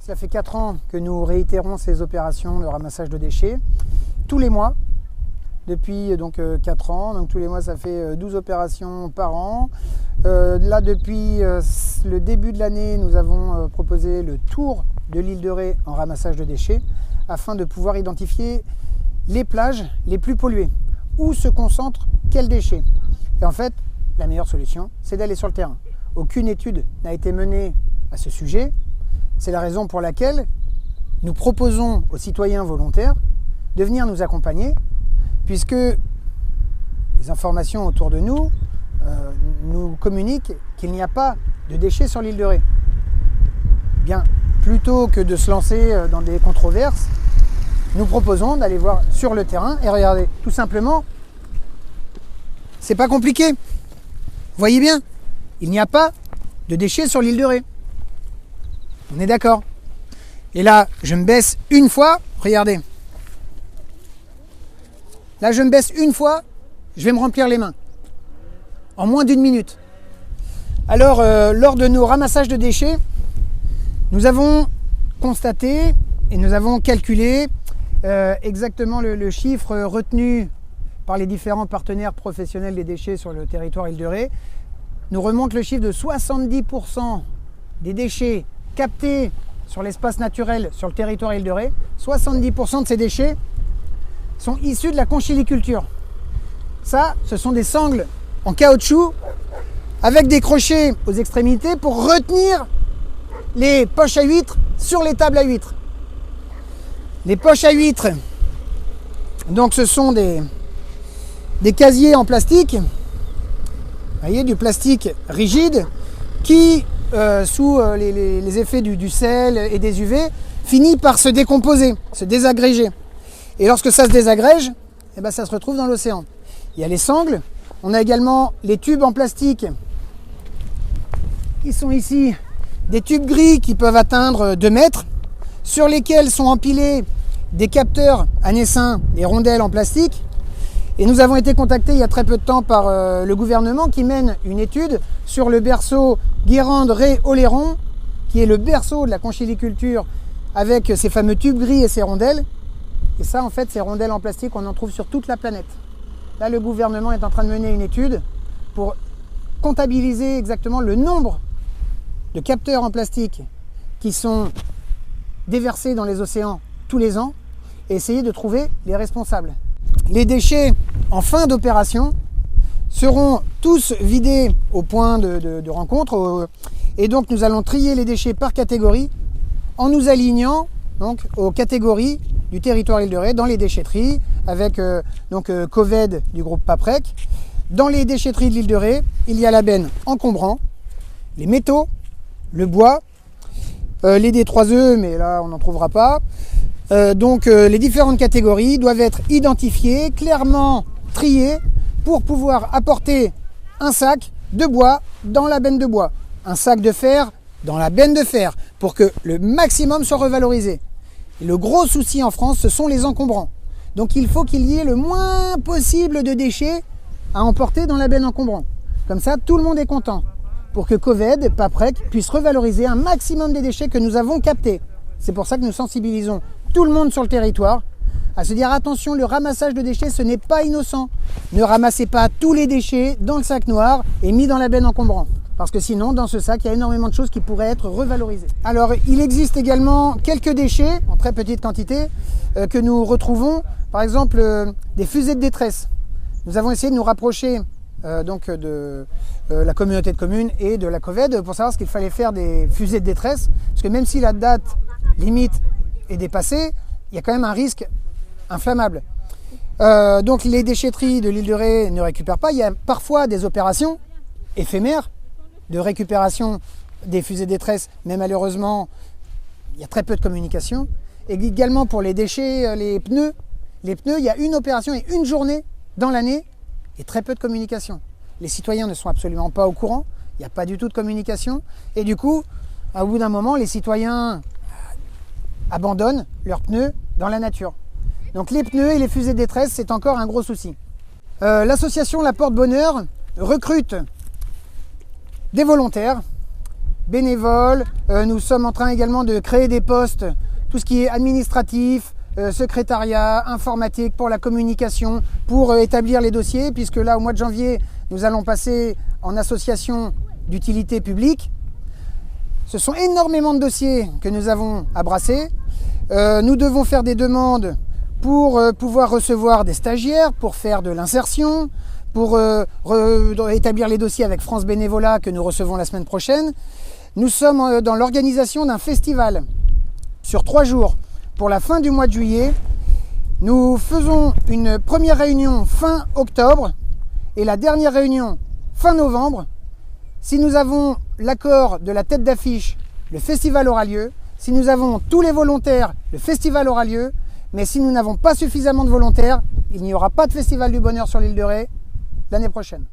Cela fait 4 ans que nous réitérons ces opérations de ramassage de déchets tous les mois. Depuis donc 4 ans, donc tous les mois ça fait 12 opérations par an. Là depuis le début de l'année, nous avons proposé le tour de l'île de Ré en ramassage de déchets afin de pouvoir identifier les plages les plus polluées. Où se concentrent quels déchets? Et en fait, la meilleure solution, c'est d'aller sur le terrain. Aucune étude n'a été menée à ce sujet. C'est la raison pour laquelle nous proposons aux citoyens volontaires de venir nous accompagner, puisque les informations autour de nous nous communiquent qu'il n'y a pas de déchets sur l'île de Ré. Bien, plutôt que de se lancer dans des controverses, nous proposons d'aller voir sur le terrain et regarder. Tout simplement, c'est pas compliqué. Vous voyez bien, il n'y a pas de déchets sur l'île de Ré. On est d'accord? Et là, je me baisse une fois, regardez. Là, je me baisse une fois, je vais me remplir les mains. En moins d'1 minute. Alors, lors de nos ramassages de déchets, nous avons constaté et nous avons calculé exactement le chiffre retenu par les différents partenaires professionnels des déchets sur le territoire Île de Ré. Nous remonte le chiffre de 70% des déchets captés sur l'espace naturel sur le territoire Île de Ré. 70% de ces déchets sont issus de la conchiliculture. Ça, ce sont des sangles en caoutchouc avec des crochets aux extrémités pour retenir les poches à huîtres sur les tables à huîtres. Les poches à huîtres, donc ce sont des casiers en plastique, vous voyez, du plastique rigide qui, sous les effets du sel et des UV, finit par se décomposer, se désagréger. Et lorsque ça se désagrège, eh ben, ça se retrouve dans l'océan. Il y a les sangles, on a également les tubes en plastique qui sont ici, des tubes gris qui peuvent atteindre 2 mètres, sur lesquels sont empilés des capteurs à naissin, des rondelles en plastique. Et nous avons été contactés il y a très peu de temps par le gouvernement qui mène une étude sur le berceau Guérande-Ré-Oléron, qui est le berceau de la conchiliculture avec ces fameux tubes gris et ces rondelles. Et ça, en fait, ces rondelles en plastique, on en trouve sur toute la planète. Là, le gouvernement est en train de mener une étude pour comptabiliser exactement le nombre de capteurs en plastique qui sont déversés dans les océans tous les ans et essayer de trouver les responsables. Les déchets en fin d'opération seront tous vidés au point de rencontre et donc nous allons trier les déchets par catégorie en nous alignant donc aux catégories du territoire Île de Ré dans les déchetteries avec Coved du groupe Paprec. Dans les déchetteries de l'Île de Ré, il y a la benne encombrant, les métaux, le bois, les D3E, mais là on n'en trouvera pas. Les différentes catégories doivent être identifiées, clairement triées pour pouvoir apporter un sac de bois dans la benne de bois, un sac de fer dans la benne de fer pour que le maximum soit revalorisé. Et le gros souci en France, ce sont les encombrants. Donc il faut qu'il y ait le moins possible de déchets à emporter dans la benne encombrant. Comme ça, tout le monde est content pour que Coved, Paprec, puisse revaloriser un maximum des déchets que nous avons captés. C'est pour ça que nous sensibilisons tout le monde sur le territoire à se dire attention, le ramassage de déchets, ce n'est pas innocent. Ne ramassez pas tous les déchets dans le sac noir et mis dans la benne encombrant. Parce que sinon, dans ce sac, il y a énormément de choses qui pourraient être revalorisées. Alors, il existe également quelques déchets, en très petite quantité, que nous retrouvons. Par exemple, des fusées de détresse. Nous avons essayé de nous rapprocher de la communauté de communes et de la Coved pour savoir ce qu'il fallait faire des fusées de détresse. Parce que même si la date limite est dépassée, il y a quand même un risque inflammable. Donc les déchetteries de l'Île de Ré ne récupèrent pas. Il y a parfois des opérations éphémères de récupération des fusées de détresse, mais malheureusement, il y a très peu de communication. Et également pour les déchets, les pneus, il y a une opération et une journée dans l'année et très peu de communication. Les citoyens ne sont absolument pas au courant, il n'y a pas du tout de communication. Et du coup, au bout d'un moment, les citoyens abandonnent leurs pneus dans la nature. Donc les pneus et les fusées de détresse, c'est encore un gros souci. L'association La Porte Bonheur recrute des volontaires, bénévoles. Nous sommes en train également de créer des postes, tout ce qui est administratif, secrétariat, informatique, pour la communication, pour établir les dossiers, puisque là, au mois de janvier, nous allons passer en association d'utilité publique. Ce sont énormément de dossiers que nous avons à brasser. Nous devons faire des demandes pour pouvoir recevoir des stagiaires, pour faire de l'insertion, pour établir les dossiers avec France Bénévolat que nous recevons la semaine prochaine. Nous sommes dans l'organisation d'un festival sur 3 jours pour la fin du mois de juillet. Nous faisons une première réunion fin octobre et la dernière réunion fin novembre. Si nous avons l'accord de la tête d'affiche, le festival aura lieu. Si nous avons tous les volontaires, le festival aura lieu. Mais si nous n'avons pas suffisamment de volontaires, il n'y aura pas de festival du bonheur sur l'île de Ré l'année prochaine.